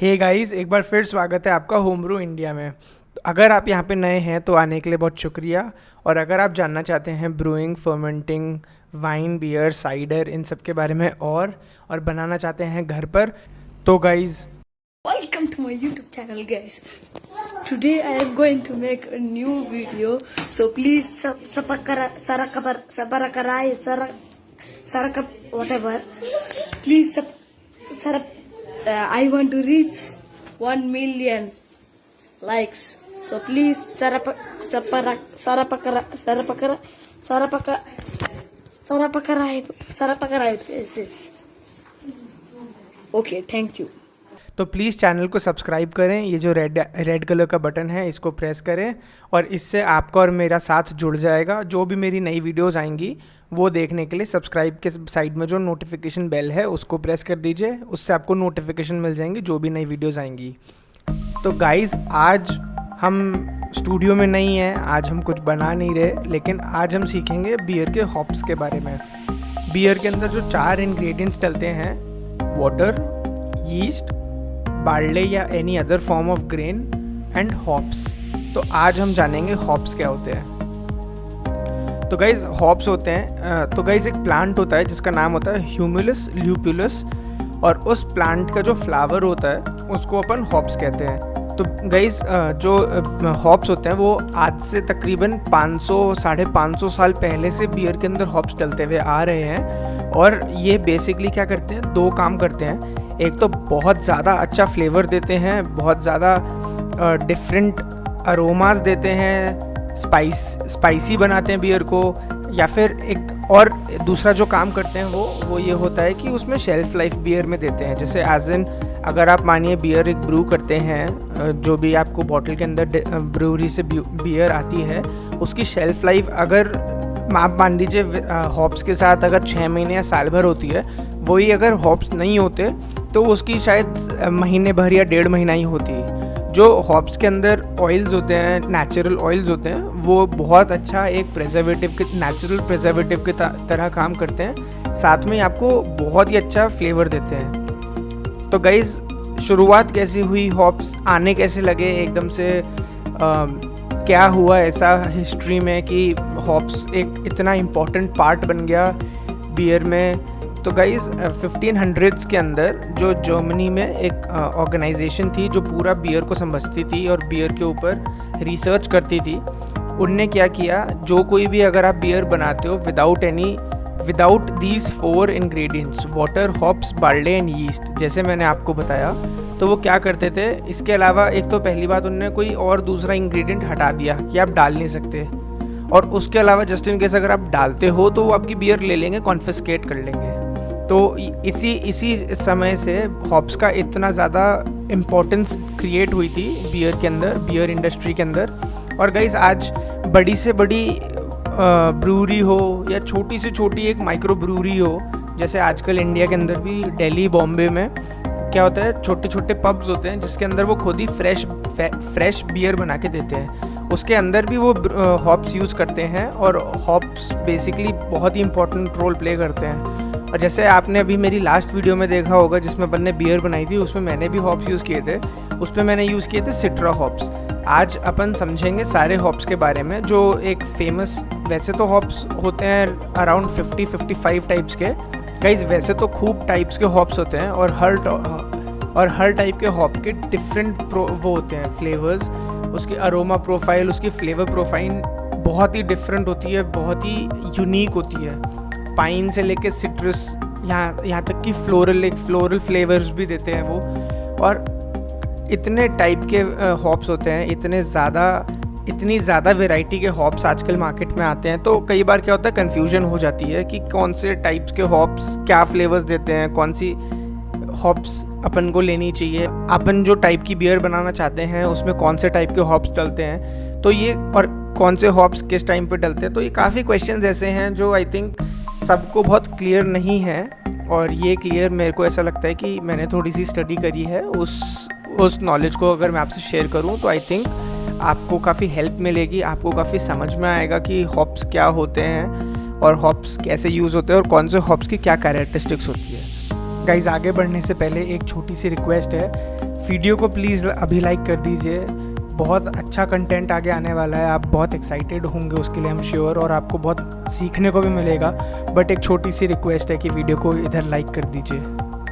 Hey guys, एक बार फिर स्वागत है आपका होम ब्रू इंडिया में। तो अगर आप यहाँ पे नए हैं तो आने के लिए बहुत शुक्रिया। और अगर आप जानना चाहते हैं brewing, fermenting, wine, beer, cider, इन सब के बारे में और बनाना चाहते हैं घर पर, तो guys Welcome to my YouTube channel, guys. Today I am going to make a new video, so please whatever. Please I want to reach 1 million likes. So please Okay, thank you. तो please channel को subscribe करें। ये जो red colour का button है इसको press करें और इससे आपका और मेरा साथ जुड़ जाएगा। जो भी मेरी नई वीडियोस आएंगी वो देखने के लिए सब्सक्राइब के साइड में जो नोटिफिकेशन बेल है उसको प्रेस कर दीजिए। उससे आपको नोटिफिकेशन मिल जाएंगी जो भी नई वीडियोस आएंगी। तो गाइज़, आज हम स्टूडियो में नहीं हैं, आज हम कुछ बना नहीं रहे, लेकिन आज हम सीखेंगे बियर के हॉप्स के बारे में। बियर के अंदर जो 4 इंग्रेडिएंट्स डलते हैं, वाटर, यीस्ट, बार्ले या any other form of grain and hops. तो आज हम जानेंगे हॉप्स क्या होते हैं। तो गाइज, हॉप्स होते हैं तो गाइज एक प्लांट होता है जिसका नाम होता है ह्यूमुलस ल्यूपुलस, और उस प्लांट का जो फ्लावर होता है उसको अपन हॉप्स कहते हैं। तो गाइज, जो हॉप्स होते हैं वो आज से तकरीबन 500-550 साल पहले से बियर के अंदर हॉप्स डलते हुए आ रहे हैं। और ये बेसिकली क्या करते हैं, 2 काम करते हैं। एक तो बहुत ज़्यादा अच्छा फ्लेवर देते हैं, बहुत ज़्यादा डिफरेंट अरोमास देते हैं, स्पाइसी बनाते हैं बियर को। या फिर एक और दूसरा जो काम करते हैं वो ये होता है कि उसमें शेल्फ लाइफ बियर में देते हैं। जैसे एज इन, अगर आप मानिए बियर एक ब्रू करते हैं, जो भी आपको बॉटल के अंदर ब्रूरी से बियर आती है, उसकी शेल्फ लाइफ अगर आप मान लीजिए हॉप्स के साथ अगर 6 महीने या साल भर होती है, वही अगर हॉप्स नहीं होते तो उसकी शायद महीने भर या 1.5 महीना ही होती है। जो हॉप्स के अंदर ऑयल्स होते हैं, नेचुरल ऑयल्स होते हैं, वो बहुत अच्छा एक प्रिजर्वेटिव के, नेचुरल प्रिजर्वेटिव के तरह काम करते हैं। साथ में आपको बहुत ही अच्छा फ्लेवर देते हैं। तो गाइज़, शुरुआत कैसी हुई, हॉप्स आने कैसे लगे एकदम से, क्या हुआ ऐसा हिस्ट्री में कि हॉप्स एक इतना इम्पोर्टेंट पार्ट बन गया बियर में। तो गाइज़, 1500s के अंदर जो जर्मनी में एक ऑर्गेनाइजेशन थी जो पूरा बियर को समझती थी और बियर के ऊपर रिसर्च करती थी। उनने क्या किया, जो कोई भी अगर आप बियर बनाते हो without these 4 ingredients, water, hops, barley and yeast, जैसे मैंने आपको बताया, तो वो क्या करते थे, इसके अलावा एक तो पहली बात उन्होंने कोई और दूसरा इंग्रेडिएंट हटा दिया कि आप डाल नहीं सकते। और उसके अलावा जस्ट इन केस अगर आप डालते हो तो वो आपकी बियर ले लेंगे, कॉन्फिस्केट कर लेंगे। तो इसी समय से हॉप्स का इतना ज़्यादा इम्पोर्टेंस क्रिएट हुई थी बियर के अंदर, बियर इंडस्ट्री के अंदर। और गाइज़, आज बड़ी से बड़ी ब्रूरी हो या छोटी से छोटी एक माइक्रो ब्रूरी हो, जैसे आजकल इंडिया के अंदर भी दिल्ली, बॉम्बे में क्या होता है, छोटे छोटे पब्स होते हैं जिसके अंदर वो खुद ही फ्रेश बियर बना के देते हैं। उसके अंदर भी वो हॉप्स यूज़ करते हैं और हॉप्स बेसिकली बहुत ही इंपॉर्टेंट रोल प्ले करते हैं। और जैसे आपने अभी मेरी लास्ट वीडियो में देखा होगा जिसमें अपन ने बियर बनाई थी, उसमें मैंने भी हॉप्स यूज़ किए थे। उसमें मैंने यूज़ किए थे सिट्रा हॉप्स। आज अपन समझेंगे सारे हॉप्स के बारे में जो एक फेमस, वैसे तो हॉप्स होते हैं अराउंड 50-55 टाइप्स के। गाइज, वैसे तो खूब टाइप्स के हॉप्स होते हैं और हर टाइप के हॉप के डिफरेंट वो होते हैं फ्लेवर्स। उसकी अरोमा प्रोफाइल, उसकी फ्लेवर प्रोफाइल बहुत ही डिफरेंट होती है, बहुत ही यूनिक होती है। पाइन से लेके सिट्रस, यहाँ तक कि फ्लोरल फ्लेवर्स भी देते हैं वो। और इतने टाइप के हॉप्स होते हैं, इतनी ज़्यादा वैरायटी के हॉप्स आजकल मार्केट में आते हैं। तो कई बार क्या होता है, कन्फ्यूजन हो जाती है कि कौन से टाइप्स के हॉप्स क्या फ्लेवर्स देते हैं, कौन सी हॉप्स अपन को लेनी चाहिए, अपन जो टाइप की बियर बनाना चाहते हैं उसमें कौन से टाइप के हॉप्स डलते हैं, तो ये, और कौन से हॉप्स किस टाइम पे डलते हैं। तो ये काफ़ी क्वेश्चंस ऐसे हैं जो आई थिंक सबको बहुत क्लियर नहीं है। और ये क्लियर मेरे को ऐसा लगता है कि मैंने थोड़ी सी स्टडी करी है, उस नॉलेज को अगर मैं आपसे शेयर करूं तो आई थिंक आपको काफ़ी हेल्प मिलेगी, आपको काफ़ी समझ में आएगा कि हॉप्स क्या होते हैं और हॉप्स कैसे यूज़ होते हैं और कौन से हॉप्स की क्या कैरेक्टरिस्टिक्स होती है। गाइज, आगे बढ़ने से पहले एक छोटी सी रिक्वेस्ट है, वीडियो को प्लीज़ अभी लाइक कर दीजिए, बहुत अच्छा कंटेंट आगे आने वाला है, आप बहुत एक्साइटेड होंगे उसके लिए, आई एम श्योर, और आपको बहुत सीखने को भी मिलेगा। बट एक छोटी सी रिक्वेस्ट है कि वीडियो को इधर लाइक कर दीजिए,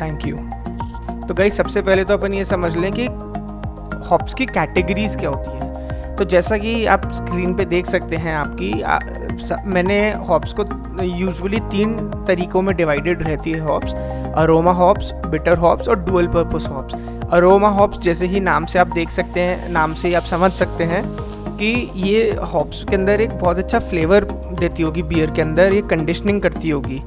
थैंक यू। तो गाइस सबसे पहले तो अपन ये समझ लें कि हॉप्स की कैटेगरीज़ क्या होती हैं। तो जैसा कि आप स्क्रीन पे देख सकते हैं मैंने हॉप्स को यूजुअली 3 तरीक़ों में डिवाइडेड रहती है hops: aroma hops, bitter hops और dual purpose hops. Aroma hops जैसे ही नाम से आप देख सकते हैं, नाम से ही आप समझ सकते हैं कि ये हॉप्स के अंदर एक बहुत अच्छा फ्लेवर देती होगी बियर के अंदर, ये कंडीशनिंग करती होगी।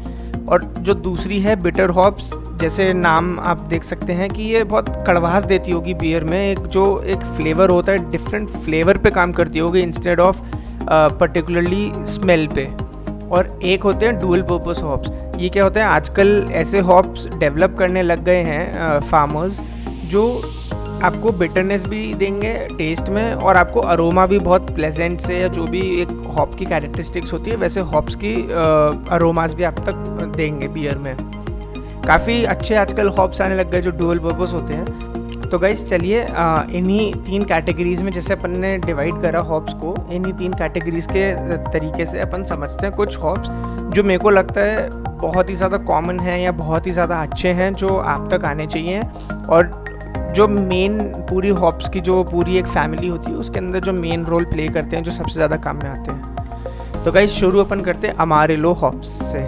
और जो दूसरी है बिटर हॉप्स, जैसे नाम आप देख सकते हैं कि ये बहुत कड़वाहट देती होगी बियर में, एक फ्लेवर होता है डिफरेंट फ्लेवर पे काम करती होगी इंस्टेड ऑफ पर्टिकुलरली स्मेल पे। और एक होते हैं डुअल पर्पस हॉप्स। ये क्या होता है, आजकल ऐसे हॉप्स डेवलप करने लग गए हैं फार्मर्स, जो आपको बिटरनेस भी देंगे टेस्ट में और आपको अरोमा भी बहुत प्लेजेंट से, या जो भी एक हॉप की कैरेक्टरिस्टिक्स होती है वैसे हॉप्स की अरोमास भी आप तक देंगे बियर में। काफ़ी अच्छे आजकल हॉप्स आने लग गए जो डुअल पर्पस होते हैं। तो गाइस चलिए इन्हीं 3 कैटेगरीज़ में जैसे अपन ने डिवाइड करा हॉप्स को, इन्हीं 3 कैटेगरीज़ के तरीके से अपन समझते हैं कुछ हॉप्स जो मेरे को लगता है बहुत ही ज़्यादा कॉमन है या बहुत ही ज़्यादा अच्छे हैं, जो आप तक आने चाहिए। और जो मेन पूरी हॉप्स की जो पूरी एक फैमिली होती है उसके अंदर जो मेन रोल प्ले करते हैं, जो सबसे ज़्यादा काम में आते हैं। तो गाइस शुरू अपन करते हैं अमारेलो हॉप्स से।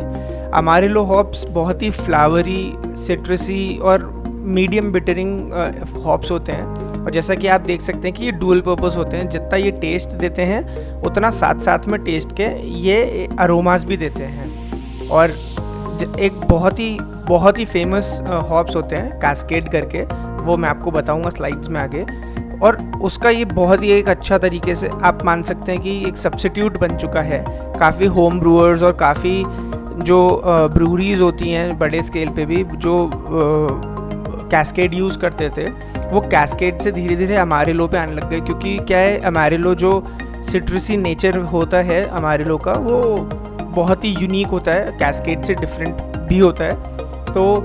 अमारेलो हॉप्स बहुत ही फ्लावरी, सिट्रसी और मीडियम बिटरिंग हॉप्स होते हैं। और जैसा कि आप देख सकते हैं कि ये डुअल पर्पस होते हैं, जितना ये टेस्ट देते हैं उतना साथ साथ में टेस्ट के ये अरोमास भी देते हैं। और एक बहुत ही फेमस हॉप्स होते हैं कैस्केड करके, वो मैं आपको बताऊंगा स्लाइड्स में आगे। और उसका ये बहुत ही एक अच्छा तरीके से आप मान सकते हैं कि एक सब्स्टिट्यूट बन चुका है। काफ़ी होम ब्रूअर्स और काफ़ी जो ब्रूरीज होती हैं बड़े स्केल पे भी, जो कैस्केड यूज़ करते थे, वो कैस्केड से धीरे धीरे अमारेलो पे आने लग गए। क्योंकि क्या है, अमारेलो जो सिट्रसी नेचर होता है अमारेलो का, वो बहुत ही यूनिक होता है, कैस्केड से डिफरेंट भी होता है। तो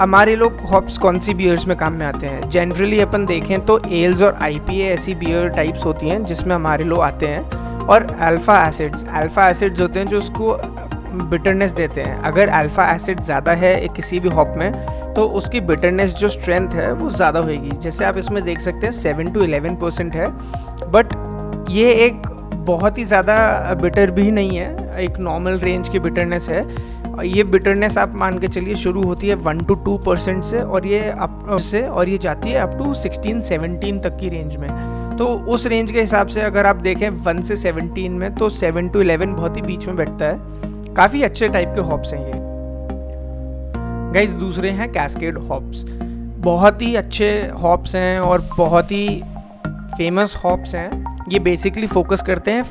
अमारेलो हॉप्स कौन सी बियर्स में काम में आते हैं? जनरली अपन देखें तो एल्स और आईपीए ऐसी बियर टाइप्स होती हैं जिसमें अमारेलो आते हैं। और अल्फ़ा एसिड्स होते हैं जो उसको बिटरनेस देते हैं। अगर अल्फ़ा एसिड ज़्यादा है किसी भी हॉप में तो उसकी बिटरनेस जो स्ट्रेंथ है वो ज़्यादा होगी। जैसे आप इसमें देख सकते हैं 7 to 11% है, बट ये एक बहुत ही ज़्यादा बिटर भी नहीं है, एक नॉर्मल रेंज की बिटरनेस है। ये बिटरनेस आप मान के चलिए शुरू होती है 1 to 2% से, और ये जाती है अप टू 16-17 तक की रेंज में। तो उस रेंज के हिसाब से अगर आप देखें 1 से 17 में, तो 7 to 11 बहुत ही बीच में बैठता है। काफ़ी अच्छे टाइप के हॉप्स हैं ये। गाइस दूसरे हैं कैस्केड हॉप्स। बहुत ही अच्छे हॉप्स हैं और बहुत ही फेमस हॉप्स हैं। ये बेसिकली फोकस करते हैं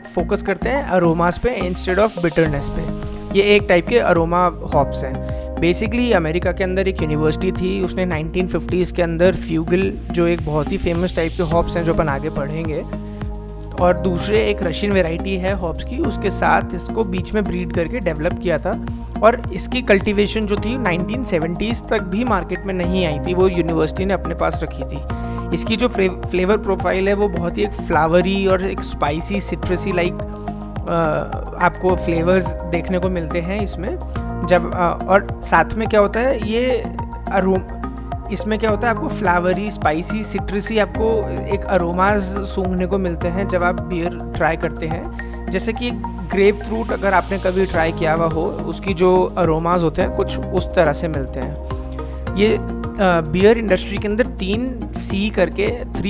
फोकस करते हैं अरोमास पे इंस्टेड ऑफ बिटरनेस पे। ये एक टाइप के अरोमा हॉप्स हैं। बेसिकली अमेरिका के अंदर एक यूनिवर्सिटी थी, उसने 1950s के अंदर फ्यूगल, जो एक बहुत ही फेमस टाइप के हॉप्स हैं जो अपन आगे पढ़ेंगे, और दूसरे एक रशियन वेराइटी है हॉप्स की, उसके साथ इसको बीच में ब्रीड करके डेवलप किया था। और इसकी कल्टीवेशन जो थी 1970s तक भी मार्केट में नहीं आई थी, वो यूनिवर्सिटी ने अपने पास रखी थी। इसकी जो फ्लेवर प्रोफाइल है वो बहुत ही एक फ्लावरी और एक स्पाइसी सिट्रसी लाइक आपको फ्लेवर्स देखने को मिलते हैं इसमें। और साथ में क्या होता है, इसमें क्या होता है, आपको फ्लावरी, स्पाइसी, सिट्रसी आपको एक अरोमाज सूंघने को मिलते हैं जब आप बियर ट्राई करते हैं। जैसे कि ग्रेप फ्रूट अगर आपने कभी ट्राई किया हुआ हो, उसकी जो अरोमाज होते हैं कुछ उस तरह से मिलते हैं। ये बियर इंडस्ट्री के अंदर 3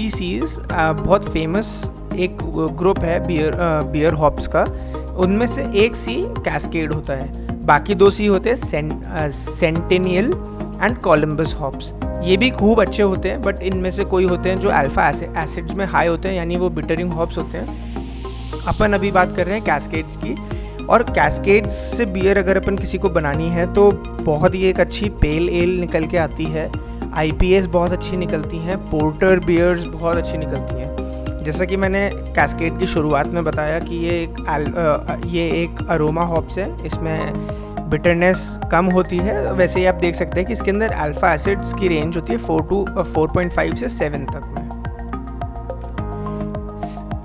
C's बहुत फेमस एक ग्रुप है बियर हॉप्स का। उनमें से एक C कैस्केड होता है, बाकी 2 C होते हैं सेंटेनियल एंड कोलंबस हॉप्स। ये भी खूब अच्छे होते हैं, बट इनमें से कोई होते हैं जो अल्फ़ा एसिड्स में हाई होते हैं, यानी वो बिटरिंग हॉप्स होते हैं। अपन अभी बात कर रहे हैं कैस्केड्स की। और कैस्केड्स से बियर अगर अपन किसी को बनानी है तो बहुत ही एक अच्छी पेल एल निकल के आती है, IPAs बहुत अच्छी निकलती हैं, पोर्टर बियर्स बहुत अच्छी निकलती हैं। जैसा कि मैंने कैस्केड की शुरुआत में बताया कि ये एक अरोमा हॉप्स है, इसमें बिटरनेस कम होती है। वैसे ही आप देख सकते हैं कि इसके अंदर अल्फ़ा एसिड्स की रेंज होती है 4.5 से 7 तक में।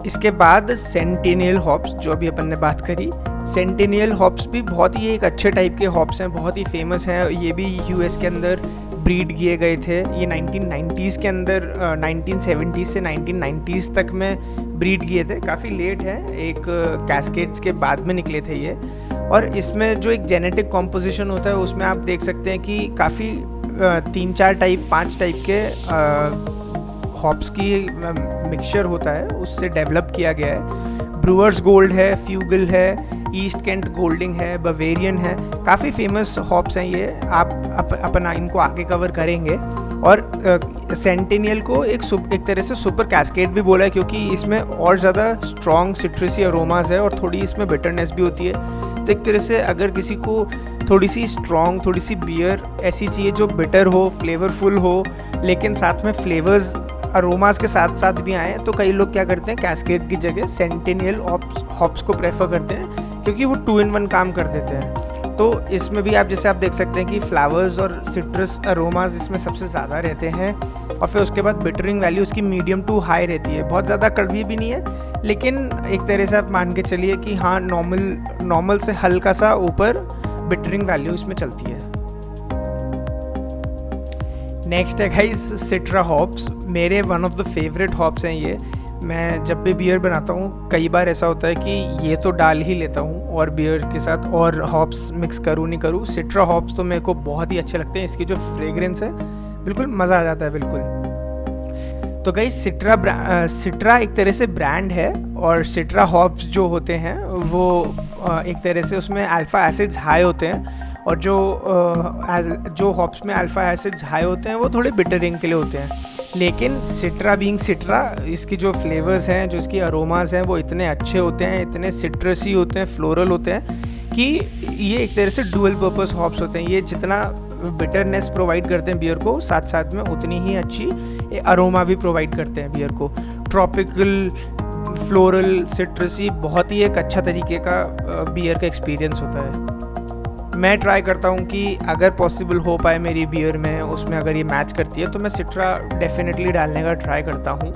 इसके बाद सेंटिनियल हॉप्स, जो अभी अपन ने बात करी, सेंटिनियल हॉप्स भी बहुत ही एक अच्छे टाइप के हॉप्स हैं, बहुत ही फेमस हैं। ये भी यूएस के अंदर ब्रीड किए गए थे। ये 1990s के अंदर 1970s से 1990s तक में ब्रीड किए थे, काफ़ी लेट है, एक कैस्केड्स के बाद में निकले थे ये। और इसमें जो एक जेनेटिक कॉम्पोजिशन होता है उसमें आप देख सकते हैं कि काफ़ी 3-4 टाइप 5 टाइप के हॉप्स की मिक्सचर होता है, उससे डेवलप किया गया है। ब्रूअर्स गोल्ड है, फ्यूगल है, ईस्ट कैंट गोल्डिंग है, बवेरियन है, काफ़ी फेमस हॉप्स हैं ये। आप अपन इनको आगे कवर करेंगे। और सेंटिनियल को एक तरह से सुपर कैस्केड भी बोला है, क्योंकि इसमें और ज़्यादा स्ट्रॉन्ग सिट्रसी अरोमास है और थोड़ी इसमें बिटरनेस भी होती है। तो एक तरह से अगर किसी को थोड़ी सी स्ट्रॉन्ग, थोड़ी सी बियर ऐसी चाहिए जो बिटर हो, फ्लेवरफुल हो, लेकिन साथ में फ्लेवर्स अरोमास के साथ साथ भी आए, तो कई लोग क्या करते हैं, कैस्केड की जगह सेंटिनियल हॉप्स को प्रेफर करते हैं, क्योंकि वो 2 in 1 काम कर देते हैं। तो इसमें भी आप जैसे आप देख सकते हैं कि फ्लावर्स और सिट्रस अरोमास इसमें सबसे ज़्यादा रहते हैं। और फिर उसके बाद बिटरिंग वैल्यू उसकी मीडियम टू हाई रहती है, बहुत ज़्यादा कड़वी भी नहीं है, लेकिन एक तरह से आप मान के चलिए कि हाँ, नॉर्मल से हल्का सा ऊपर बिटरिंग वैल्यू इसमें चलती है। नेक्स्ट है गाइस सिट्रा हॉप्स। मेरे one of the favourite hops हैं ये। मैं जब भी बियर बनाता हूँ कई बार ऐसा होता है कि ये तो डाल ही लेता हूँ और बियर के साथ और हॉप्स मिक्स करूँ नहीं करूँ। सिट्रा हॉप्स तो मेरे को बहुत ही अच्छे लगते हैं, इसकी जो फ्रेग्रेंस है बिल्कुल मज़ा आ जाता है बिल्कुल। तो गाइस सिट्रा एक तरह से ब्रांड है, और सिट्रा हॉप्स जो होते हैं वो एक तरह से उसमें अल्फ़ा एसिड्स हाई होते हैं, और जो हॉप्स में अल्फ़ा एसिड्स हाई होते हैं वो थोड़े बिटरिंग के लिए होते हैं। लेकिन सिट्रा बीइंग सिट्रा, इसकी जो फ्लेवर्स हैं, जो इसकी अरोमास हैं, वो इतने अच्छे होते हैं, इतने सिट्रसी होते हैं, फ्लोरल होते हैं कि ये एक तरह से डुअल पर्पस हॉप्स होते हैं। ये जितना बिटरनेस प्रोवाइड करते हैं बियर को, साथ साथ में उतनी ही अच्छी अरोमा भी प्रोवाइड करते हैं बियर को। ट्रॉपिकल, फ्लोरल, सिट्रसी, बहुत ही एक अच्छा तरीके का बियर का एक्सपीरियंस होता है। मैं ट्राई करता हूँ कि अगर पॉसिबल हो पाए मेरी बियर में, उसमें अगर ये मैच करती है तो मैं सिट्रा डेफिनेटली डालने का ट्राई करता हूँ।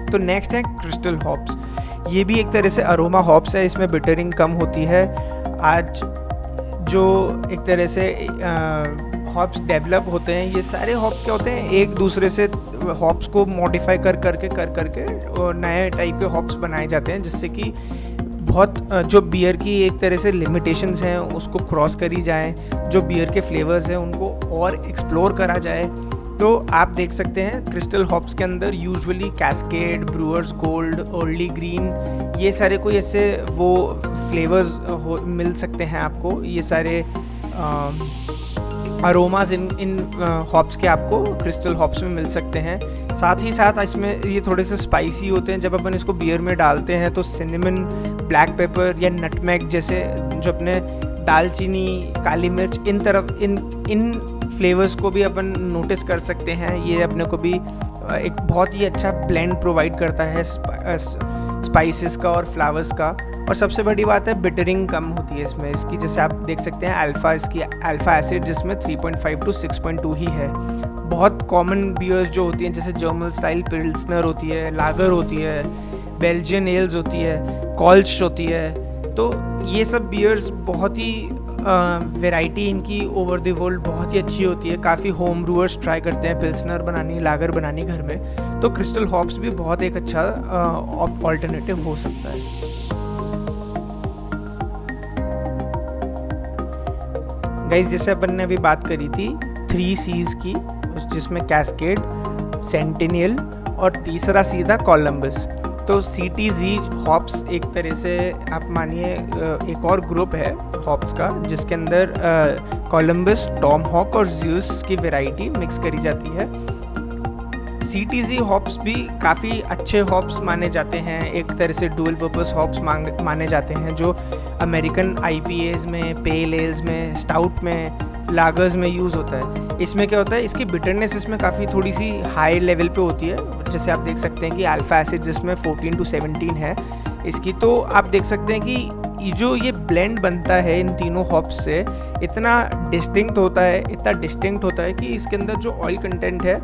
तो नेक्स्ट है क्रिस्टल हॉप्स। ये भी एक तरह से अरोमा हॉप्स है, इसमें बिटरिंग कम होती है। आज जो एक तरह से हॉप्स डेवलप होते हैं, ये सारे हॉप्स क्या होते हैं, एक दूसरे से हॉप्स को मॉडिफाई कर करके नए टाइप के हॉप्स बनाए जाते हैं, जिससे कि बहुत जो बियर की एक तरह से लिमिटेशंस हैं उसको क्रॉस करी जाए, जो बियर के फ्लेवर्स हैं उनको और एक्सप्लोर करा जाए। तो आप देख सकते हैं क्रिस्टल हॉप्स के अंदर usually Cascade, Brewer's Gold, Early Green, ये सारे कोई ऐसे वो फ्लेवर्स मिल सकते हैं आपको। ये सारे अरोमास इन हॉप्स के आपको क्रिस्टल हॉप्स में मिल सकते हैं। साथ ही साथ इसमें ये थोड़े से स्पाइसी होते हैं। जब अपन इसको बियर में डालते हैं तो सिनेमन, ब्लैक पेपर या नटमेग जैसे जो अपने दालचीनी, काली मिर्च, इन फ्लेवर्स को भी अपन नोटिस कर सकते हैं। ये अपने को भी एक बहुत ही अच्छा ब्लेंड प्रोवाइड करता है स्पाइसेस का और फ्लावर्स का। और सबसे बड़ी बात है बिटरिंग कम होती है इसमें। इसकी जैसे आप देख सकते हैं इसकी अल्फ़ा एसिड जिसमें 3.5 to 6.2 ही है। बहुत कॉमन बियर्स जो होती हैं जैसे जर्मन स्टाइल पिल्सनर होती है, लागर होती है, बेल्जियन एल्स होती है, कॉल्च होती है, तो ये सब बियर्स बहुत ही वैरायटी इनकी ओवर द वर्ल्ड बहुत ही अच्छी होती है। काफ़ी होम ब्रूअर्स ट्राई करते हैं पिल्सनर बनानी, लागर बनानी घर में, तो क्रिस्टल हॉप्स भी बहुत एक अच्छा ऑल्टरनेटिव हो सकता है। गाइस जैसे अपन ने अभी बात करी थी 3 C's की, जिसमें कैस्केड, सेंटिनियल और तीसरा सी था कोलंबस। तो CTZ हॉप्स एक तरह से आप मानिए एक और ग्रुप है हॉप्स का, जिसके अंदर कोलंबस, टॉम हॉक और ज़्यूस की वैरायटी मिक्स करी जाती है। CTZ हॉप्स भी काफ़ी अच्छे हॉप्स माने जाते हैं, एक तरह से डुअल पर्पस हॉप्स माने जाते हैं, जो अमेरिकन IPAs में, पेल एल्स में, स्टाउट में, लागर्स में यूज़ होता है। इसमें क्या होता है, इसकी बिटरनेस इसमें काफ़ी थोड़ी सी हाई लेवल पे होती है। जैसे आप देख सकते हैं कि अल्फ़ा एसिड जिसमें 14 to 17 है इसकी, तो आप देख सकते हैं कि जो ये ब्लेंड बनता है इन तीनों हॉप्स से इतना डिस्टिंक्ट होता है कि इसके अंदर जो ऑयल कंटेंट है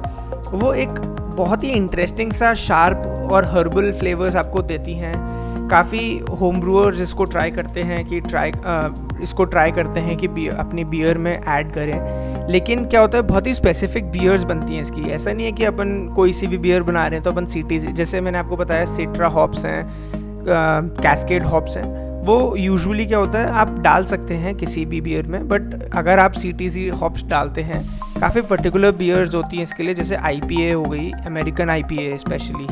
वो एक बहुत ही इंटरेस्टिंग सा शार्प और हर्बल फ्लेवर्स आपको देती हैं। काफ़ी होम ब्रूअर्स इसको ट्राई करते हैं कि अपनी बियर में ऐड करें, लेकिन क्या होता है बहुत ही स्पेसिफिक बियर्स बनती हैं इसकी। ऐसा नहीं है कि अपन कोई सी भी बियर बना रहे हैं तो अपन सीटीज, जैसे मैंने आपको बताया सिट्रा हॉप्स हैं, कैस्केड हॉप्स हैं, वो यूजुअली क्या होता है आप डाल सकते हैं किसी भी बियर में, बट अगर आप सीटीसी हॉप्स डालते हैं काफ़ी पर्टिकुलर बियर्स होती हैं इसके लिए, जैसे आईपीए हो गई, अमेरिकन आईपीए स्पेशली।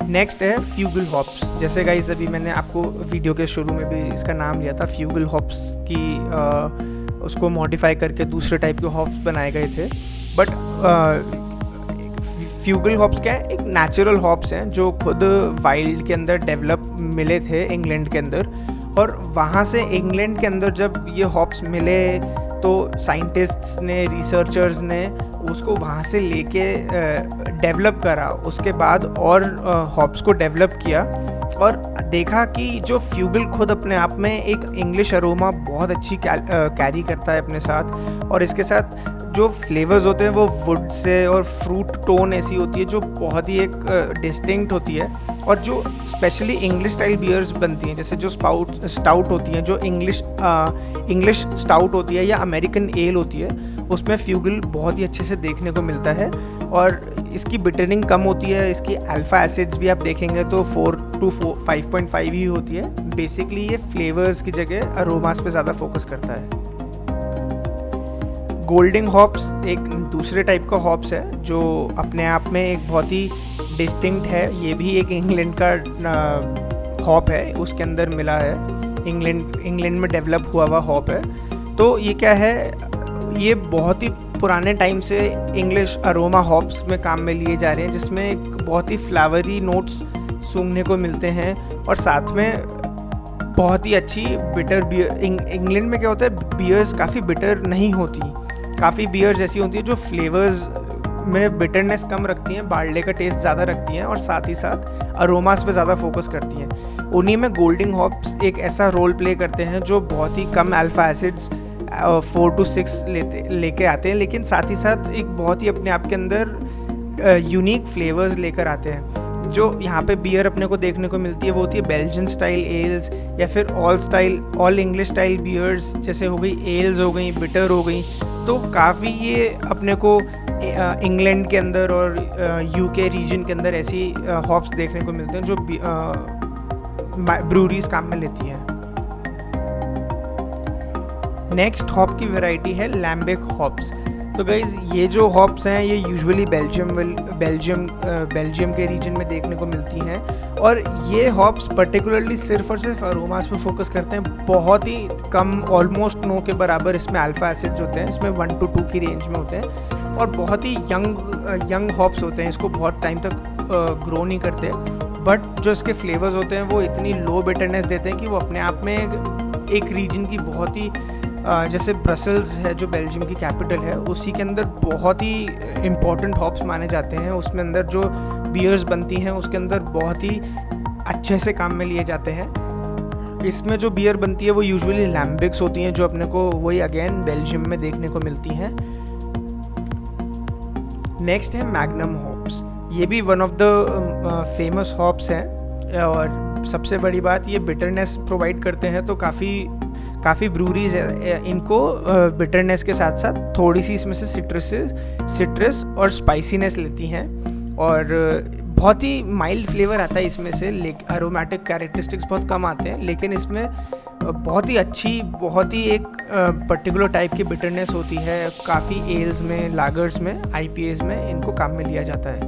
नेक्स्ट है फ्यूगल हॉप्स। जैसे गाइस अभी मैंने आपको वीडियो के शुरू में भी इसका नाम लिया था, फ्यूगल हॉप्स की उसको मॉडिफाई करके दूसरे टाइप के हॉप्स बनाए गए थे। बट फ्यूगल हॉप्स क्या है, एक नेचुरल हॉप्स हैं जो खुद वाइल्ड के अंदर डेवलप मिले थे इंग्लैंड के अंदर, और वहाँ से इंग्लैंड के अंदर जब ये हॉप्स मिले तो साइंटिस्ट्स ने, रिसर्चर्स ने उसको वहाँ से लेके डेवलप करा, उसके बाद और हॉप्स को डेवलप किया और देखा कि जो फ्यूगल खुद अपने आप में एक इंग्लिश अरोमा बहुत अच्छी कैरी करता है अपने साथ, और इसके साथ जो फ्लेवर्स होते हैं वो वुड से और फ्रूट टोन ऐसी होती है जो बहुत ही एक डिस्टिंक्ट होती है, और जो स्पेशली इंग्लिश स्टाइल बियर्स बनती हैं, जैसे जो स्टाउट होती हैं, जो इंग्लिश स्टाउट होती है या अमेरिकन एल होती है, उसमें फ्यूगल बहुत ही अच्छे से देखने को मिलता है और इसकी बिटरिंग कम होती है। इसकी अल्फ़ा एसिड्स भी आप देखेंगे तो 4 to 5.5 ही होती है। बेसिकली ये फ्लेवर्स की जगह अरोमास पे ज़्यादा फोकस करता है। गोल्डिंग हॉप्स एक दूसरे टाइप का हॉप्स है जो अपने आप में एक बहुत ही डिस्टिंक्ट है। ये भी एक इंग्लैंड का हॉप है, उसके अंदर मिला है, इंग्लैंड में डेवलप हुआ हुआ हॉप है। तो ये क्या है, ये बहुत ही पुराने टाइम से इंग्लिश अरोमा हॉप्स में काम में लिए जा रहे हैं, जिसमें एक बहुत ही फ्लावरी नोट्स सूंघने को मिलते हैं और साथ में बहुत ही अच्छी बिटर बियर। इंग्लैंड में क्या होता है, बियर्स काफ़ी बिटर नहीं होती, काफ़ी बियर्स ऐसी होती है जो फ्लेवर्स में बिटरनेस कम रखती हैं, बार्ले का टेस्ट ज़्यादा रखती हैं और साथ ही साथ अरोमास पे ज़्यादा फोकस करती हैं। उन्हीं में गोल्डिंग हॉप्स एक ऐसा रोल प्ले करते हैं जो बहुत ही कम अल्फ़ा एसिड्स 4 to 6 लेके आते हैं, लेकिन साथ ही साथ एक बहुत ही अपने आप के अंदर यूनिक फ्लेवर्स लेकर आते हैं। जो यहाँ पे बियर अपने को देखने को मिलती है वो होती है बेल्जियन स्टाइल एल्स या फिर ऑल इंग्लिश स्टाइल बियर्स, जैसे हो गई एल्स, हो गई बिटर, हो गई। तो काफ़ी ये अपने को इंग्लैंड के अंदर और यूके रीजन के अंदर ऐसी हॉप्स देखने को मिलते हैं जो ब्रूरीज काम में लेती हैं। नेक्स्ट हॉप की वैरायटी है लैम्बिक हॉप्स। तो गाइज ये जो हॉप्स हैं ये यूजुअली बेल्जियम के रीजन में देखने को मिलती हैं, और ये हॉप्स पर्टिकुलरली सिर्फ और सिर्फ अरोमास पे फोकस करते हैं। बहुत ही कम, ऑलमोस्ट नो के बराबर इसमें अल्फ़ा एसिड्स होते हैं, इसमें 1 to 2 की रेंज में होते हैं, और बहुत ही यंग हॉप्स होते हैं, इसको बहुत टाइम तक ग्रो नहीं करते, बट जो इसके फ्लेवर्स होते हैं वो इतनी लो बिटरनेस देते हैं कि वो अपने आप में एक रीजन की बहुत ही जैसे ब्रसल्स है जो बेल्जियम की कैपिटल है, उसी के अंदर बहुत ही इम्पॉर्टेंट हॉप्स माने जाते हैं। उसमें अंदर जो बियर्स बनती हैं उसके अंदर बहुत ही अच्छे से काम में लिए जाते हैं। इसमें जो बियर बनती है वो यूजुअली लैम्बिक्स होती हैं जो अपने को वही अगेन बेल्जियम में देखने को मिलती हैं। नेक्स्ट है मैग्नम हॉप्स। ये भी one of the famous hops हैं, और सबसे बड़ी बात ये बिटरनेस प्रोवाइड करते हैं। तो काफ़ी ब्रूरीज इनको बिटरनेस के साथ साथ थोड़ी सी इसमें से सिट्रस और स्पाइसीनेस लेती हैं, और बहुत ही माइल्ड फ्लेवर आता है इसमें से। अरोमेटिक कैरेक्टरिस्टिक्स बहुत कम आते हैं, लेकिन इसमें बहुत ही अच्छी, बहुत ही एक पर्टिकुलर टाइप की बिटरनेस होती है। काफ़ी एल्स में, लागर्स में, आईपीएस में इनको काम में लिया जाता है।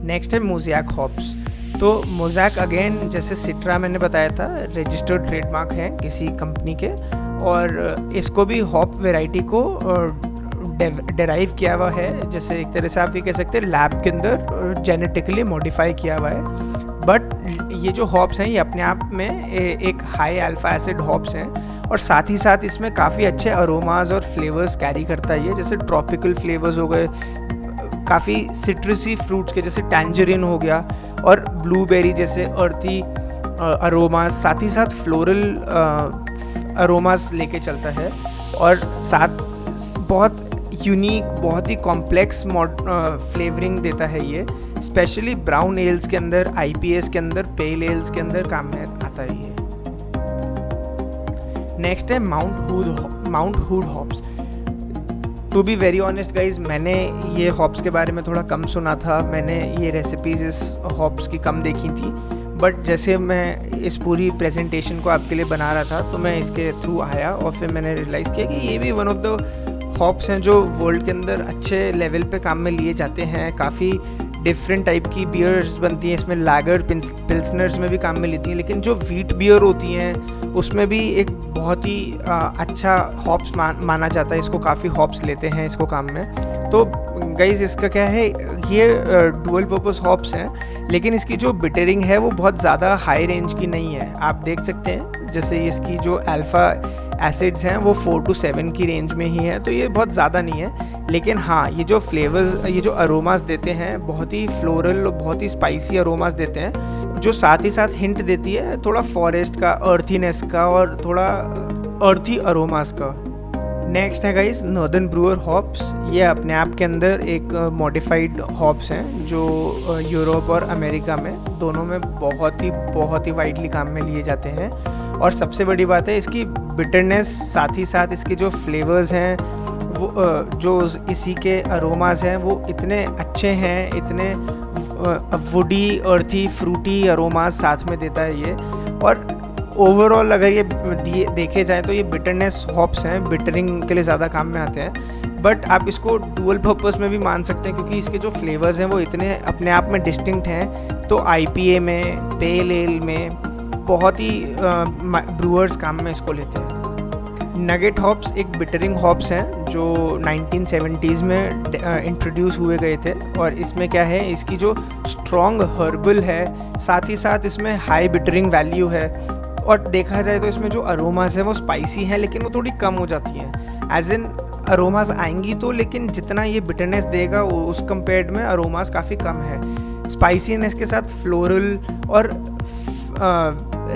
नेक्स्ट है मोज़ैक हॉप्स। तो मोज़ैक अगेन जैसे सिट्रा मैंने बताया था, रजिस्टर्ड ट्रेडमार्क है किसी कंपनी के, और इसको भी हॉप वैरायटी को डेराइव किया हुआ है, जैसे एक तरह से आप ये कह सकते हैं लैब के अंदर जेनेटिकली मॉडिफाई किया हुआ है। बट ये जो हॉप्स हैं ये अपने आप में एक हाई अल्फ़ा एसिड हॉप्स हैं, और साथ ही साथ इसमें काफ़ी अच्छे अरोमाज और फ्लेवर्स कैरी करता है ये, जैसे ट्रॉपिकल फ्लेवर्स हो गए, काफ़ी सिट्रसी फ्रूट्स के जैसे टैंजरीन हो गया और ब्लूबेरी जैसे अर्थी अरोमास, साथ ही साथ फ्लोरल अरोमास लेके चलता है। और साथ बहुत यूनिक, बहुत ही कॉम्प्लेक्स फ्लेवरिंग देता है ये, स्पेशली ब्राउन एल्स के अंदर, IPAs के अंदर, पेल एल्स के अंदर काम में आता है ये। नेक्स्ट है Mount Hood hops. To be very honest guys, मैंने ये हॉप्स के बारे में थोड़ा कम सुना था, मैंने ये रेसिपीज़ इस हॉप्स की कम देखी थी, बट जैसे मैं इस पूरी प्रेजेंटेशन को आपके लिए बना रहा था तो मैं इसके थ्रू आया और फिर मैंने रियलाइज़ किया कि ये भी वन ऑफ द हॉप्स हैं जो वर्ल्ड के अंदर अच्छे लेवल पे काम में लिए जाते हैं। काफ़ी डिफरेंट टाइप की बियर्स बनती हैं इसमें, लैगर पिल्सनर्स में भी काम में लेती हैं, लेकिन जो व्हीट बियर होती हैं उसमें भी एक बहुत ही अच्छा हॉप्स माना जाता है इसको, काफ़ी हॉप्स लेते हैं इसको काम में। तो गाइज इसका क्या है, ये डुअल पर्पस हॉप्स हैं, लेकिन इसकी जो बिटरिंग है वो बहुत ज़्यादा हाई रेंज की नहीं है। आप देख सकते हैं जैसे इसकी जो अल्फ़ा एसिड्स हैं वो 4 to 7 की रेंज में ही है, तो ये बहुत ज़्यादा नहीं है। लेकिन हाँ, ये जो फ्लेवर्स, ये जो अरोमास देते हैं बहुत ही फ्लोरल और बहुत ही स्पाइसी अरोमास देते हैं, जो साथ ही साथ हिंट देती है थोड़ा फॉरेस्ट का, अर्थीनेस का और थोड़ा अर्थी अरोमास का। नेक्स्ट है गाइस नॉर्दर्न ब्रूअर हॉप्स। ये अपने आप के अंदर एक मॉडिफाइड हॉप्स हैं जो यूरोप और अमेरिका में दोनों में बहुत ही वाइडली काम में लिए जाते हैं। और सबसे बड़ी बात है इसकी बिटरनेस, साथ ही साथ इसके जो फ्लेवर्स हैं वो जो इसी के अरोमास हैं वो इतने अच्छे हैं, इतने वुडी, अर्थी, फ्रूटी अरोमास साथ में देता है ये। और ओवरऑल अगर ये देखे जाए तो ये बिटरनेस हॉप्स हैं, बिटरिंग के लिए ज़्यादा काम में आते हैं, बट आप इसको डुअल पर्पस में भी मान सकते हैं क्योंकि इसके जो फ्लेवर्स हैं वो इतने अपने आप में डिस्टिंक्ट हैं। तो IPA में, पेल एल में बहुत ही ब्रूअर्स काम में इसको लेते हैं। नगेट हॉप्स एक बिटरिंग हॉप्स हैं जो 1970s में इंट्रोड्यूस हुए गए थे। और इसमें क्या है, इसकी जो स्ट्रॉन्ग हर्बल है, साथ ही साथ इसमें हाई बिटरिंग वैल्यू है। और देखा जाए तो इसमें जो अरोमास है वो स्पाइसी हैं, लेकिन वो थोड़ी कम हो जाती हैं। एज इन अरोमास आएंगी तो, लेकिन जितना ये बिटरनेस देगा उस कंपेयर्ड में अरोमास काफ़ी कम है। स्पाइसीनेस के साथ फ्लोरल और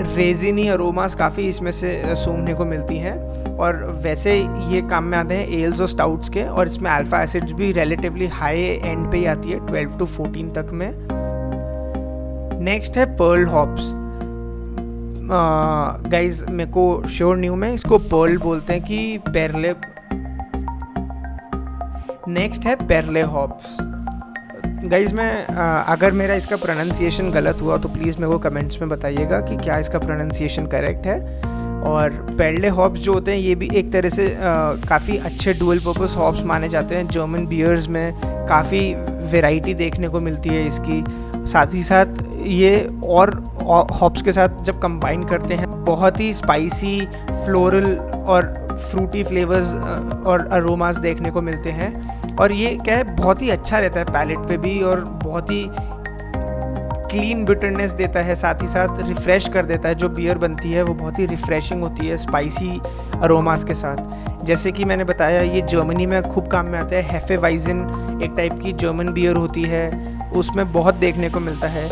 रेजिनी अरोमास काफ़ी इसमें से सूंघने को मिलती हैं। और वैसे ये काम में आते हैं एल्स और स्टाउट्स के, और इसमें अल्फ़ा एसिड्स भी रिलेटिवली हाई एंड पे ही आती है 12 to 14 तक में। नेक्स्ट है पर्ल हॉप्स। गाइज मेरे को श्योर नहीं हूँ मैं, इसको पर्ल बोलते हैं कि पेरले। नेक्स्ट है पेरले हॉप्स। गाइज मैं अगर मेरा इसका प्रोनाउंसिएशन गलत हुआ तो प्लीज़ मेरे को कमेंट्स में बताइएगा कि क्या इसका प्रोनाउंसिएशन करेक्ट है। और पेरले हॉप्स जो होते हैं ये भी एक तरह से काफ़ी अच्छे डुअल पर्पस हॉप्स माने जाते हैं। जर्मन बियर्स में काफ़ी वैरायटी देखने को मिलती है इसकी। साथ ही साथ ये और हॉप्स के साथ जब कंबाइन करते हैं बहुत ही स्पाइसी, फ्लोरल और फ्रूटी फ्लेवर्स और अरोमास देखने को मिलते हैं। और ये क्या है, बहुत ही अच्छा रहता है पैलेट पे भी, और बहुत ही क्लीन बिटरनेस देता है, साथ ही साथ रिफ़्रेश कर देता है। जो बियर बनती है वो बहुत ही रिफ़्रेशिंग होती है स्पाइसी अरोमास के साथ। जैसे कि मैंने बताया ये जर्मनी में खूब काम में आता है। हेफेवाइजन एक टाइप की जर्मन बियर होती है, उसमें बहुत देखने को मिलता है।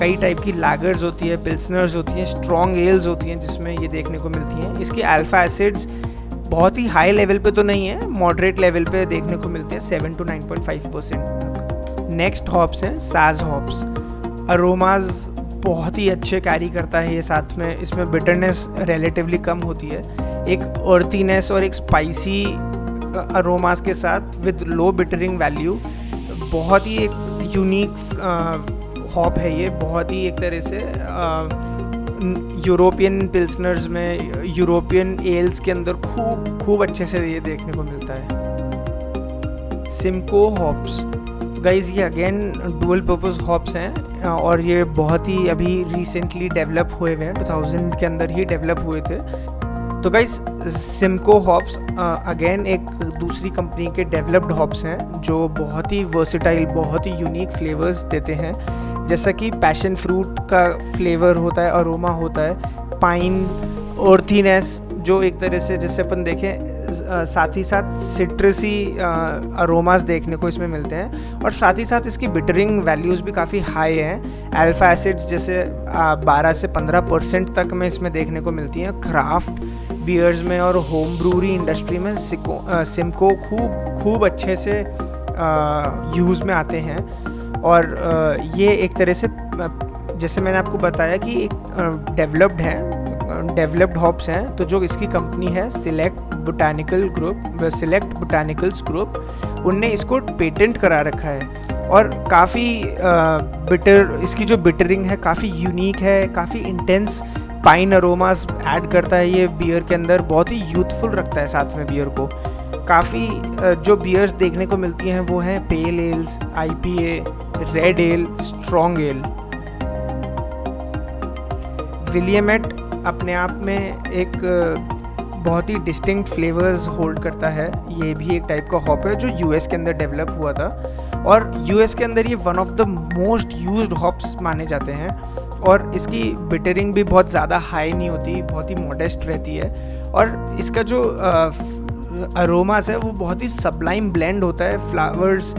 कई टाइप की लैगर्स होती है, पिल्सनर्स होती हैं, स्ट्रॉन्ग एल्स होती हैं जिसमें ये देखने को मिलती हैं। इसके अल्फ़ा एसिड्स बहुत ही हाई लेवल पे तो नहीं है, मॉडरेट लेवल पे देखने को मिलते हैं 7 to 9.5% तक। नेक्स्ट हॉप्स हैं साज हॉप्स। अरोमाज बहुत ही अच्छे कैरी करता है ये, साथ में इसमें बिटरनेस रिलेटिवली कम होती है। एक अर्थीनेस और एक स्पाइसी अरोमास के साथ विद लो बिटरिंग वैल्यू, बहुत ही एक यूनिक हॉप है ये। बहुत ही एक तरह से यूरोपियन पिल्सनर्स में, यूरोपियन एल्स के अंदर खूब अच्छे से ये देखने को मिलता है। Simco hops. गाइज ये अगेन डुअल पर्पस हॉप्स हैं और ये बहुत ही अभी रिसेंटली डेवलप हुए हैं, 2000 के अंदर ही डेवलप हुए थे। तो गाइज सिमको हॉप्स अगेन एक दूसरी कंपनी के डेवलप्ड हॉप्स हैं जो बहुत ही वर्सेटाइल, बहुत ही यूनिक फ्लेवर्स देते हैं। जैसा कि पैशन फ्रूट का फ्लेवर होता है, अरोमा होता है, पाइन, अर्थीनेस, जो एक तरह से जैसे अपन देखें साथ ही साथ सिट्रसी अरोमास देखने को इसमें मिलते हैं, और साथ ही साथ इसकी बिटरिंग वैल्यूज़ भी काफ़ी हाई हैं। अल्फा एसिड्स जैसे 12 से 15% तक में इसमें देखने को मिलती हैं। क्राफ्ट बियर्स में और होम ब्रूरी इंडस्ट्री में सिमको खूब अच्छे से यूज़ में आते हैं। और ये एक तरह से जैसे मैंने आपको बताया कि एक डेवलप्ड हॉप्स हैं, तो जो इसकी कंपनी है सिलेक्ट बोटानिकल्स ग्रुप, उनने इसको पेटेंट करा रखा है। और काफ़ी इसकी जो बिटरिंग है काफ़ी यूनिक है, काफ़ी इंटेंस पाइन अरोमास ऐड करता है ये बियर के अंदर, बहुत ही यूथफुल रखता है साथ में बियर को। काफ़ी जो बियर्स देखने को मिलती हैं वो हैं pale ales, IPA, red ale, strong ale. Willamette अपने आप में एक बहुत ही डिस्टिंक्ट फ्लेवर्स होल्ड करता है। ये भी एक टाइप का हॉप है जो US के अंदर डेवलप हुआ था, और US के अंदर ये one of the most used hops माने जाते हैं। और इसकी बिटरिंग भी बहुत ज़्यादा हाई नहीं होती, बहुत ही मॉडेस्ट रहती है। और इसका जो अरोमास है वो बहुत ही सबलाइम ब्लेंड होता है, फ्लावर्स,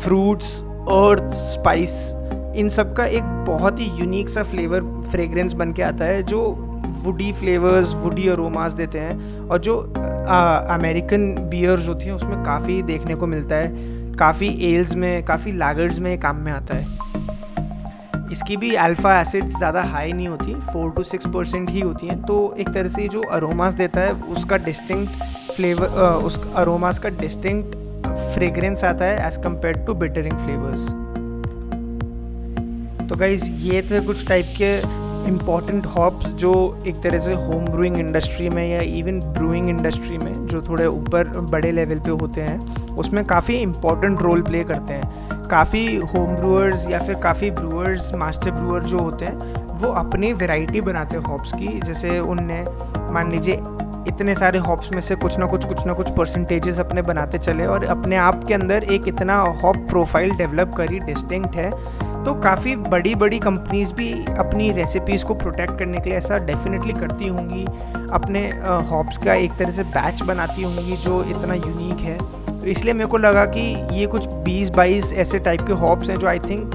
फ्रूट्स, अर्थ, स्पाइस, इन सब का एक बहुत ही यूनिक सा फ्रेग्रेंस बन के आता है, जो वुडी फ्लेवर्स, वुडी अरोमास देते हैं। और जो अमेरिकन बियर्स होती हैं उसमें काफ़ी देखने को मिलता है, काफ़ी एल्स में, काफ़ी लागर्स में काम में आता है। इसकी भी अल्फ़ा एसिड्स ज़्यादा हाई नहीं होती, 4 to 6% ही होती हैं। तो एक तरह से जो अरोमास देता है उसका डिस्टिंक्ट फ्लेवर, उस अरोमास का डिस्टिंक्ट फ्रेग्रेंस आता है as compare to bettering flavours. तो गाइज़ ये थे कुछ टाइप के इम्पॉर्टेंट हॉप्स जो एक तरह से होम ब्रूइंग इंडस्ट्री में या इवन ब्रूइंग इंडस्ट्री में जो थोड़े ऊपर बड़े लेवल पे होते हैं उसमें काफ़ी इम्पॉर्टेंट रोल प्ले करते हैं। काफ़ी होम ब्रूअर्स या फिर काफ़ी ब्रूअर्स, मास्टर ब्रूअर जो होते हैं वो अपनी वैरायटी बनाते हैं हॉप्स की। जैसे उनने मान लीजिए इतने सारे हॉप्स में से कुछ ना कुछ परसेंटेजेस अपने बनाते चले और अपने आप के अंदर एक इतना हॉप प्रोफाइल डेवलप करी डिस्टिंक्ट है। तो काफ़ी बड़ी कंपनीज़ भी अपनी रेसिपीज़ को प्रोटेक्ट करने के लिए ऐसा डेफिनेटली करती होंगी, अपने हॉप्स का एक तरह से बैच बनाती होंगी जो इतना यूनिक है। तो इसलिए मेरे को लगा कि ये कुछ 20-22 ऐसे टाइप के हॉप्स हैं जो आई थिंक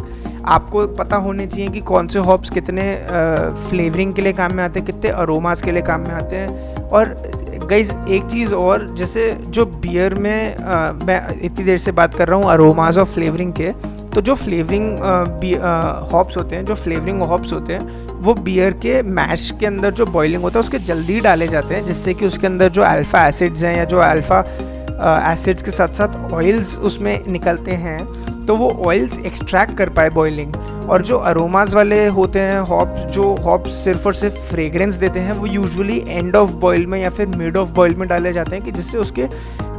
आपको पता होने चाहिए कि कौन से हॉप्स कितने फ्लेवरिंग के लिए काम में आते हैं, कितने अरोमास के लिए काम में आते हैं। और गाइज एक चीज़ और, जैसे जो बियर में मैं इतनी देर से बात कर रहा हूँ अरोमास और फ्लेवरिंग के, तो जो फ्लेवरिंग हॉप्स होते हैं, जो फ्लेवरिंग हॉप्स होते हैं वो बियर के मैश के अंदर जो बॉइलिंग होता है उसके जल्दी डाले जाते हैं, जिससे कि उसके अंदर जो अल्फ़ा एसिड्स हैं या जो अल्फ़ा एसिड्स के साथ साथ ऑयल्स उसमें निकलते हैं तो वो ऑयल्स एक्सट्रैक्ट कर पाए बॉइलिंग। और जो अरोमास वाले होते हैं हॉप्स, जो हॉप्स सिर्फ और सिर्फ फ्रेग्रेंस देते हैं, वो यूजुअली एंड ऑफ बॉयल में या फिर मिड ऑफ बॉयल में डाले जाते हैं कि जिससे उसके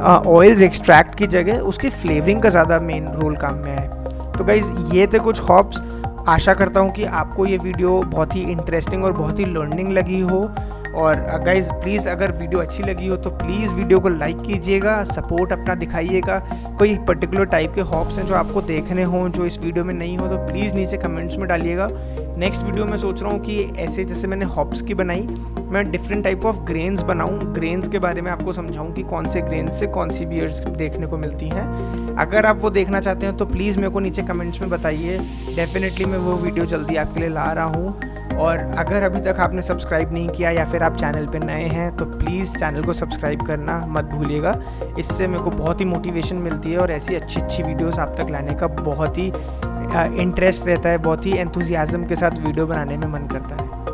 ऑयल्स एक्सट्रैक्ट की जगह उसकी फ्लेवरिंग का ज़्यादा मेन रोल काम में है। तो गाइज़ ये थे कुछ हॉप्स। आशा करता हूँ कि आपको ये वीडियो बहुत ही इंटरेस्टिंग और बहुत ही लर्निंग लगी हो। और गाइज़ प्लीज़ अगर वीडियो अच्छी लगी हो तो प्लीज़ वीडियो को लाइक कीजिएगा, सपोर्ट अपना दिखाइएगा। कोई पर्टिकुलर टाइप के हॉप्स हैं जो आपको देखने हों जो इस वीडियो में नहीं हो तो प्लीज़ नीचे कमेंट्स में डालिएगा। नेक्स्ट वीडियो में सोच रहा हूँ कि ऐसे जैसे मैंने हॉप्स की बनाई, मैं डिफरेंट टाइप ऑफ ग्रेन्स बनाऊँ, ग्रेन्स के बारे में आपको समझाऊँ कि कौन से ग्रेन्स से कौन सी बियर्स देखने को मिलती हैं। अगर आप वो देखना चाहते हैं तो प्लीज़ मेरे को नीचे कमेंट्स में बताइए, डेफिनेटली मैं वो वीडियो जल्दी आपके लिए ला रहा हूँ। और अगर अभी तक आपने सब्सक्राइब नहीं किया या फिर आप चैनल पे नए हैं तो प्लीज़ चैनल को सब्सक्राइब करना मत भूलिएगा। इससे मेरे को बहुत ही मोटिवेशन मिलती है और ऐसी अच्छी वीडियोस आप तक लाने का बहुत ही इंटरेस्ट रहता है, बहुत ही एंथुसियाज्म के साथ वीडियो बनाने में मन करता है।